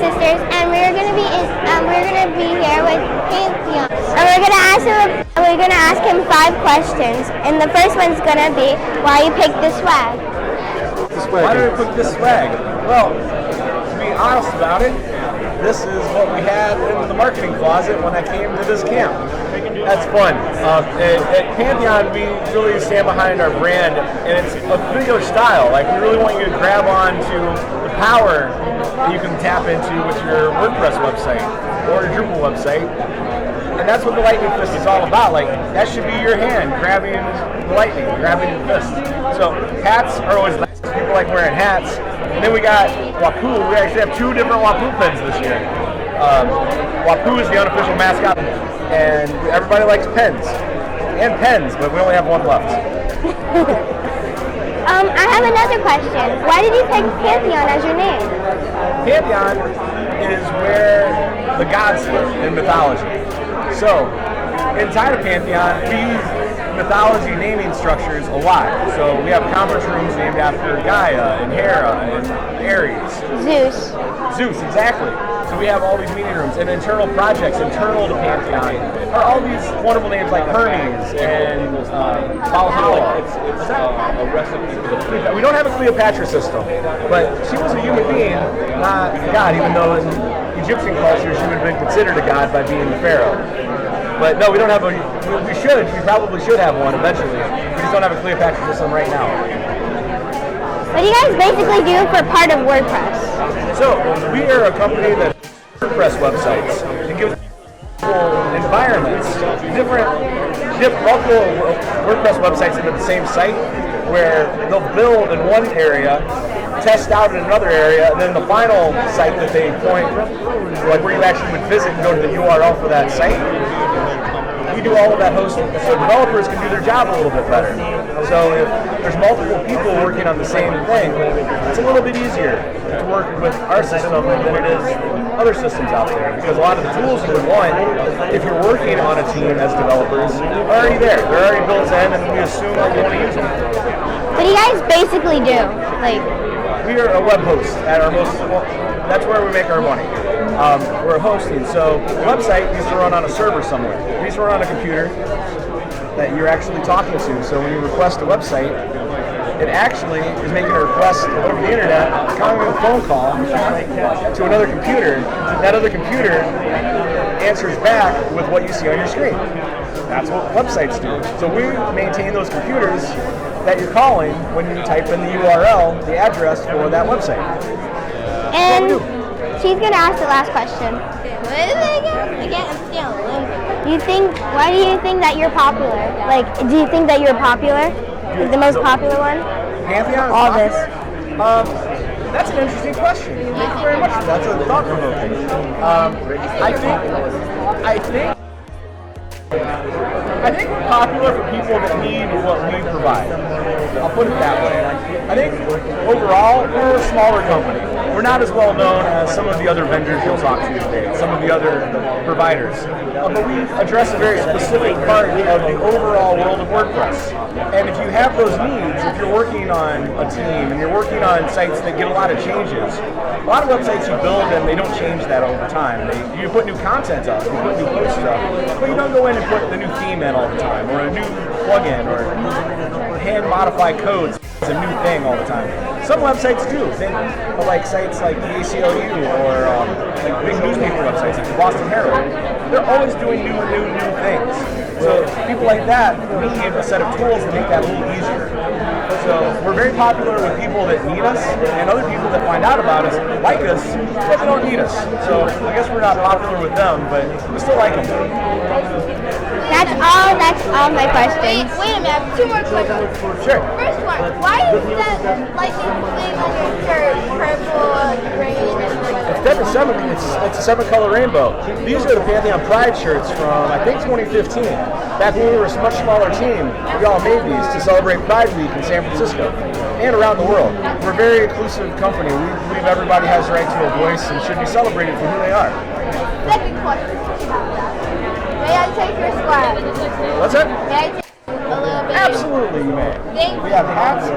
sisters, and we're gonna be here with Pantheon, and we're gonna ask him 5 questions. And the first one's gonna be why you picked the swag. Why did I pick this swag? Well, to be honest about it, this is what we had in the marketing closet when I came to this camp. That's fun. At Pantheon, we really stand behind our brand, and it's a particular style. Like, we really want you to grab on to the power that you can tap into with your WordPress website or your Drupal website. And that's what the Lightning Fist is all about. Like, that should be your hand grabbing the lightning, grabbing the fist. So hats are always nice. People like wearing hats. And then we got Wapoo. We actually have 2 different Wapoo pens this year. Wapoo is the unofficial mascot, and everybody likes pens. And pens, but we only have 1 left. I have another question. Why did you pick Pantheon as your name? Pantheon is where the gods live in mythology. So, inside of Pantheon, we use mythology naming structures a lot. So we have conference rooms named after Gaia and Hera and Ares. Zeus, exactly. So we have all these meeting rooms, and internal projects internal to Pantheon are all these wonderful names like Hermes and Valhalla. It's a recipe for the. We don't have a Cleopatra system, but she was a human being, not a god, even though in Egyptian culture she would have been considered a god by being the pharaoh. But no, we don't have a. We probably should have one eventually. We just don't have a Cleopatra system right now. What do you guys basically do for part of WordPress? So we are a company that WordPress websites and gives environments, multiple WordPress websites into the same site, where they'll build in one area, test out in another area, and then the final site that they point, like where you actually would visit and go to the URL for that site. We do all of that hosting, so developers can do their job a little bit better. So if there's multiple people working on the same thing, it's a little bit easier to work with our system than it is other systems out there, because a lot of the tools you would want, if you're working on a team as developers, are already there. They're already built in, and we assume that you want to use them. What do you guys basically do? We are a web host at our most. That's where we make our money. We're hosting, so the website needs to run on a server somewhere. It needs to run on a computer that you're actually talking to. So when you request a website, it actually is making a request over the internet, calling a phone call to another computer. That other computer answers back with what you see on your screen. That's what websites do. So we maintain those computers that you're calling when you type in the URL, the address for that website. And she's gonna ask the last question. What is it again? Why do you think that you're popular? Like, do you think that you're popular? Like the most popular one? Pantheon? All this. That's an interesting question. Thank you very much for that. That's a thought-provoking. I think we're popular for people that need what we provide. I'll put it that way. I think overall, we're a smaller company. We're not as well known as some of the other vendors you'll talk to today, some of the other providers. But we address a very specific part of the overall world of WordPress. And if you have those needs, if you're working on a team and you're working on sites that get a lot of changes, a lot of websites you build and they don't change that over time. You put new content up, you put new posts up, but you don't go in and put the new theme in all the time, or a new plugin, or hand modify codes. It's a new thing all the time. Some websites do. Think of like sites like the ACLU or like big newspaper websites like the Boston Herald. They're always doing new things. So people like that need a set of tools to make that a little easier. So we're very popular with people that need us, and other people that find out about us like us, but they don't need us. So I guess we're not popular with them, but we still like them. That's all my questions. Wait a minute, I have 2 more questions. Sure. First one, why is that lightning thing on your shirt purple, green, and It's definitely 7. It's a 7-color rainbow. These are the Pantheon Pride shirts from I think 2015. Back when we were a much smaller team, we all made these to celebrate Pride Week in San Francisco and around the world. We're a very inclusive company. We believe everybody has the right to a voice and should be celebrated for who they are. Second question. May I take your swag? What's that? May I take a little bit? Absolutely, you may. Thank you. We have hats.